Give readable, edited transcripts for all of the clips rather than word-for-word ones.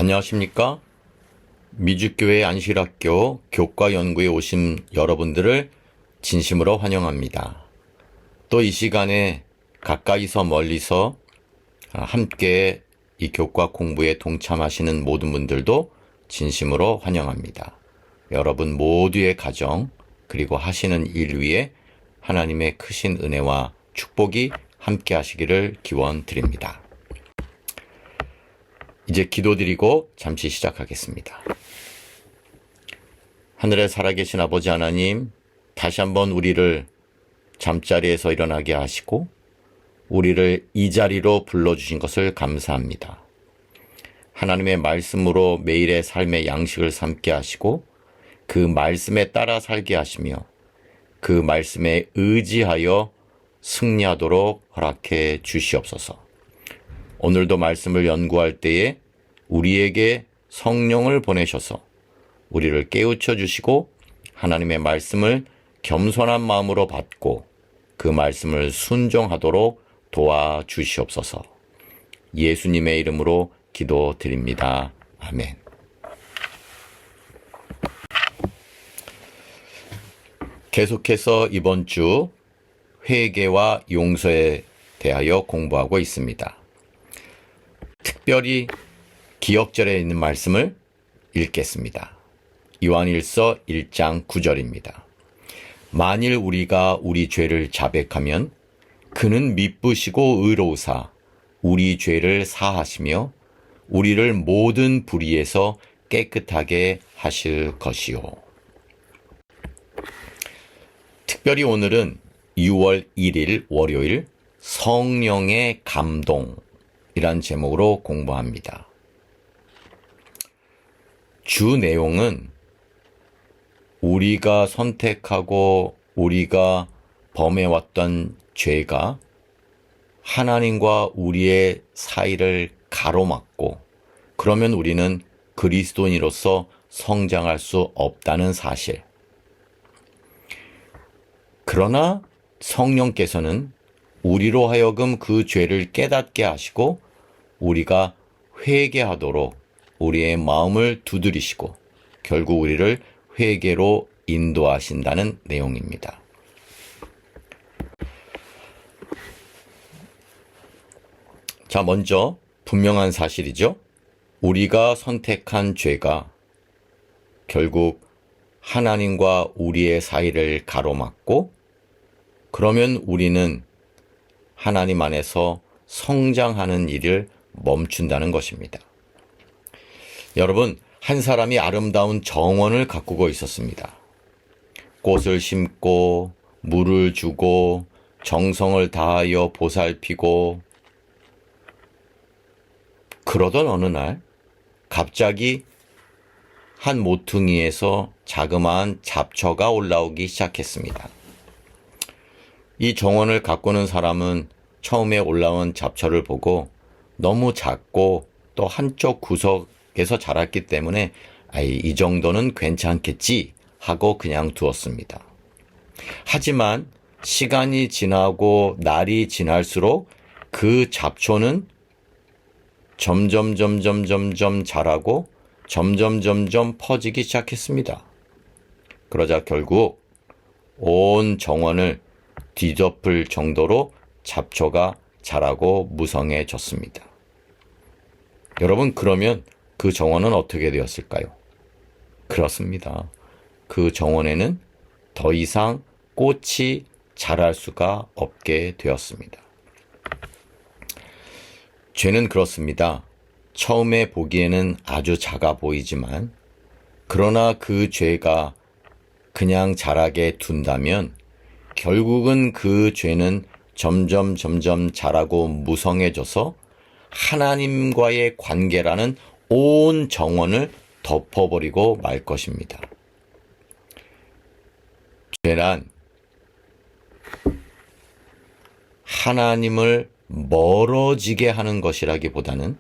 안녕하십니까? 미주교회 안실학교 교과연구에 오신 여러분들을 진심으로 환영합니다. 또 이 시간에 가까이서 멀리서 함께 이 교과 공부에 동참하시는 모든 분들도 진심으로 환영합니다. 여러분 모두의 가정 그리고 하시는 일 위에 하나님의 크신 은혜와 축복이 함께 하시기를 기원드립니다. 이제 기도드리고 잠시 시작하겠습니다. 하늘에 살아계신 아버지 하나님, 다시 한번 우리를 잠자리에서 일어나게 하시고 우리를 이 자리로 불러주신 것을 감사합니다. 하나님의 말씀으로 매일의 삶의 양식을 삼게 하시고 그 말씀에 따라 살게 하시며 그 말씀에 의지하여 승리하도록 허락해 주시옵소서. 오늘도 말씀을 연구할 때에 우리에게 성령을 보내셔서 우리를 깨우쳐 주시고 하나님의 말씀을 겸손한 마음으로 받고 그 말씀을 순종하도록 도와주시옵소서. 예수님의 이름으로 기도드립니다. 아멘. 계속해서 이번 주 회개와 용서에 대하여 공부하고 있습니다. 특별히 기억절에 있는 말씀을 읽겠습니다. 요한일서 1장 9절입니다. 만일 우리가 우리 죄를 자백하면 그는 미쁘시고 의로우사 우리 죄를 사하시며 우리를 모든 불의에서 깨끗하게 하실 것이요. 특별히 오늘은 6월 1일 월요일 성령의 감동 이란 제목으로 공부합니다. 주 내용은 우리가 선택하고 우리가 범해왔던 죄가 하나님과 우리의 사이를 가로막고 그러면 우리는 그리스도인으로서 성장할 수 없다는 사실. 그러나 성령께서는 우리로 하여금 그 죄를 깨닫게 하시고 우리가 회개하도록 우리의 마음을 두드리시고 결국 우리를 회개로 인도하신다는 내용입니다. 자, 먼저 분명한 사실이죠. 우리가 선택한 죄가 결국 하나님과 우리의 사이를 가로막고 그러면 우리는 하나님 안에서 성장하는 일을 멈춘다는 것입니다. 여러분, 한 사람이 아름다운 정원을 가꾸고 있었습니다. 꽃을 심고 물을 주고 정성을 다하여 보살피고 그러던 어느 날 갑자기 한 모퉁이에서 자그마한 잡초가 올라오기 시작했습니다. 이 정원을 가꾸는 사람은 처음에 올라온 잡초를 보고 너무 작고 또 한쪽 구석에서 자랐기 때문에 이 정도는 괜찮겠지 하고 그냥 두었습니다. 하지만 시간이 지나고 날이 지날수록 그 잡초는 점점 자라고 점점 퍼지기 시작했습니다. 그러자 결국 온 정원을 뒤덮을 정도로 잡초가 자라고 무성해졌습니다. 여러분, 그러면 그 정원은 어떻게 되었을까요? 그렇습니다. 그 정원에는 더 이상 꽃이 자랄 수가 없게 되었습니다. 죄는 그렇습니다. 처음에 보기에는 아주 작아 보이지만 그러나 그 죄가 그냥 자라게 둔다면 결국은 그 죄는 점점 자라고 무성해져서 하나님과의 관계라는 온 정원을 덮어버리고 말 것입니다. 죄란 하나님을 멀어지게 하는 것이라기보다는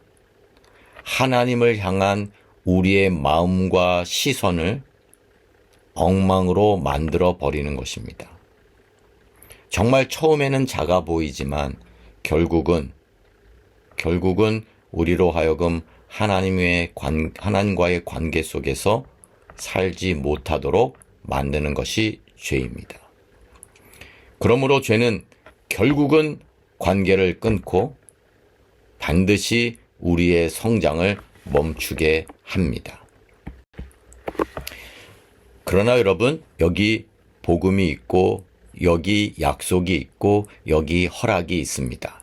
하나님을 향한 우리의 마음과 시선을 엉망으로 만들어 버리는 것입니다. 정말 처음에는 작아 보이지만 결국은 우리로 하여금 하나님과의 관계 속에서 살지 못하도록 만드는 것이 죄입니다. 그러므로 죄는 결국은 관계를 끊고 반드시 우리의 성장을 멈추게 합니다. 그러나 여러분, 여기 복음이 있고 여기 약속이 있고 여기 허락이 있습니다.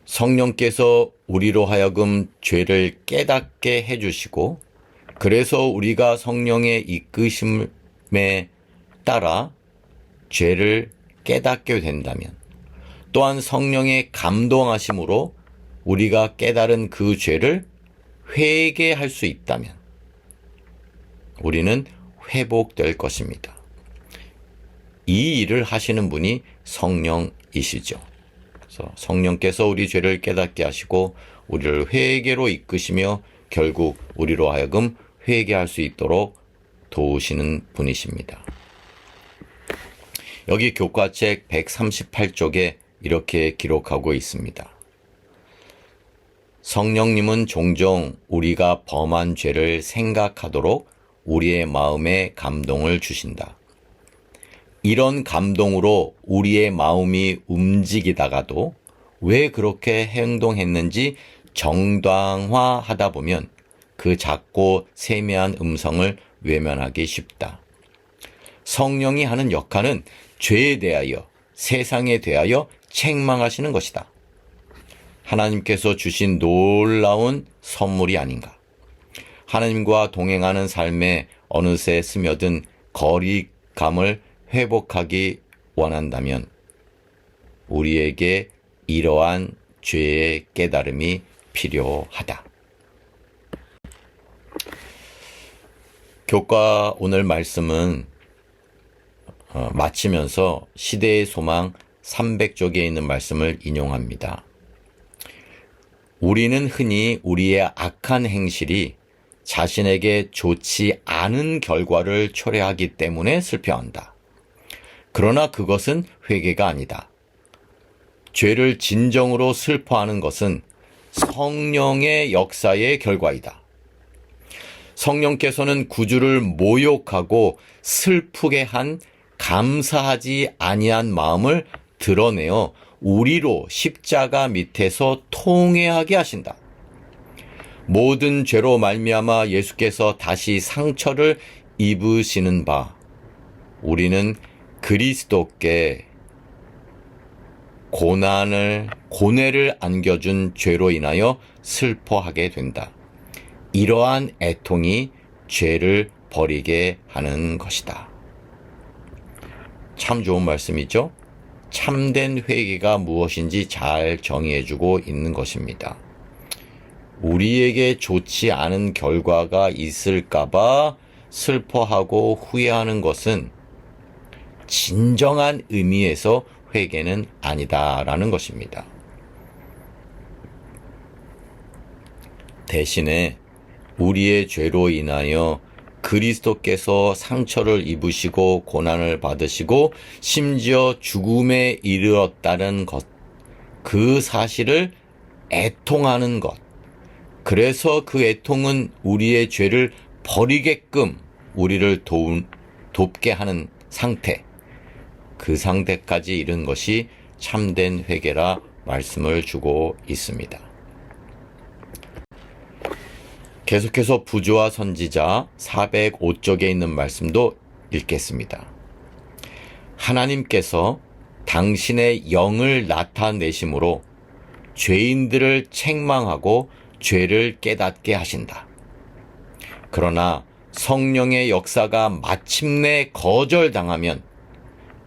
성령께서 우리로 하여금 죄를 깨닫게 해주시고 그래서 우리가 성령의 이끄심에 따라 죄를 깨닫게 된다면 또한 성령의 감동하심으로 우리가 깨달은 그 죄를 회개할 수 있다면 우리는 회복될 것입니다. 이 일을 하시는 분이 성령이시죠. 그래서 성령께서 우리 죄를 깨닫게 하시고 우리를 회개로 이끄시며 결국 우리로 하여금 회개할 수 있도록 도우시는 분이십니다. 여기 교과책 138쪽에 이렇게 기록하고 있습니다. 성령님은 종종 우리가 범한 죄를 생각하도록 우리의 마음에 감동을 주신다. 이런 감동으로 우리의 마음이 움직이다가도 왜 그렇게 행동했는지 정당화하다 보면 그 작고 세미한 음성을 외면하기 쉽다. 성령이 하는 역할은 죄에 대하여, 세상에 대하여 책망하시는 것이다. 하나님께서 주신 놀라운 선물이 아닌가. 하나님과 동행하는 삶에 어느새 스며든 거리감을 회복하기 원한다면 우리에게 이러한 죄의 깨달음이 필요하다. 교과 오늘 말씀은 마치면서 시대의 소망 300쪽에 있는 말씀을 인용합니다. 우리는 흔히 우리의 악한 행실이 자신에게 좋지 않은 결과를 초래하기 때문에 슬퍼한다. 그러나 그것은 회개가 아니다. 죄를 진정으로 슬퍼하는 것은 성령의 역사의 결과이다. 성령께서는 구주를 모욕하고 슬프게 한 감사하지 아니한 마음을 드러내어 우리로 십자가 밑에서 통회하게 하신다. 모든 죄로 말미암아 예수께서 다시 상처를 입으시는 바 우리는 그리스도께 고뇌를 안겨준 죄로 인하여 슬퍼하게 된다. 이러한 애통이 죄를 버리게 하는 것이다. 참 좋은 말씀이죠? 참된 회개가 무엇인지 잘 정의해주고 있는 것입니다. 우리에게 좋지 않은 결과가 있을까봐 슬퍼하고 후회하는 것은 진정한 의미에서 회개는 아니다라는 것입니다. 대신에 우리의 죄로 인하여 그리스도께서 상처를 입으시고 고난을 받으시고 심지어 죽음에 이르렀다는 것, 그 사실을 애통하는 것, 그래서 그 애통은 우리의 죄를 버리게끔 우리를 돕게 하는 상태, 그 상태까지 이른 것이 참된 회개라 말씀을 주고 있습니다. 계속해서 부조와 선지자 405쪽에 있는 말씀도 읽겠습니다. 하나님께서 당신의 영을 나타내심으로 죄인들을 책망하고 죄를 깨닫게 하신다. 그러나 성령의 역사가 마침내 거절당하면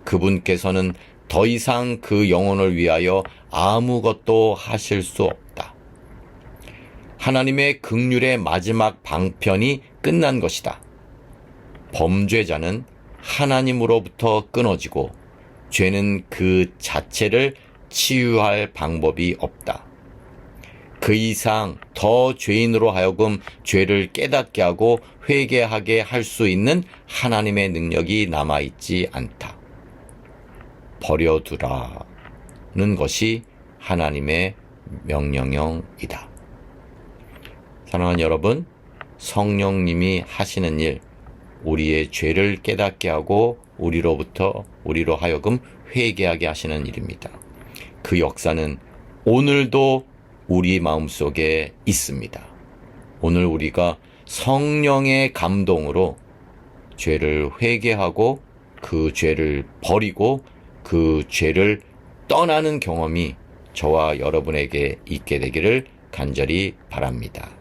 그분께서는 더 이상 그 영혼을 위하여 아무것도 하실 수 없다. 하나님의 긍휼의 마지막 방편이 끝난 것이다. 범죄자는 하나님으로부터 끊어지고 죄는 그 자체를 치유할 방법이 없다. 그 이상 더 죄인으로 하여금 죄를 깨닫게 하고 회개하게 할 수 있는 하나님의 능력이 남아있지 않다. 버려두라는 것이 하나님의 명령형이다. 사랑하는 여러분, 성령님이 하시는 일, 우리의 죄를 깨닫게 하고 우리로 하여금 회개하게 하시는 일입니다. 그 역사는 오늘도 우리 마음속에 있습니다. 오늘 우리가 성령의 감동으로 죄를 회개하고 그 죄를 버리고 그 죄를 떠나는 경험이 저와 여러분에게 있게 되기를 간절히 바랍니다.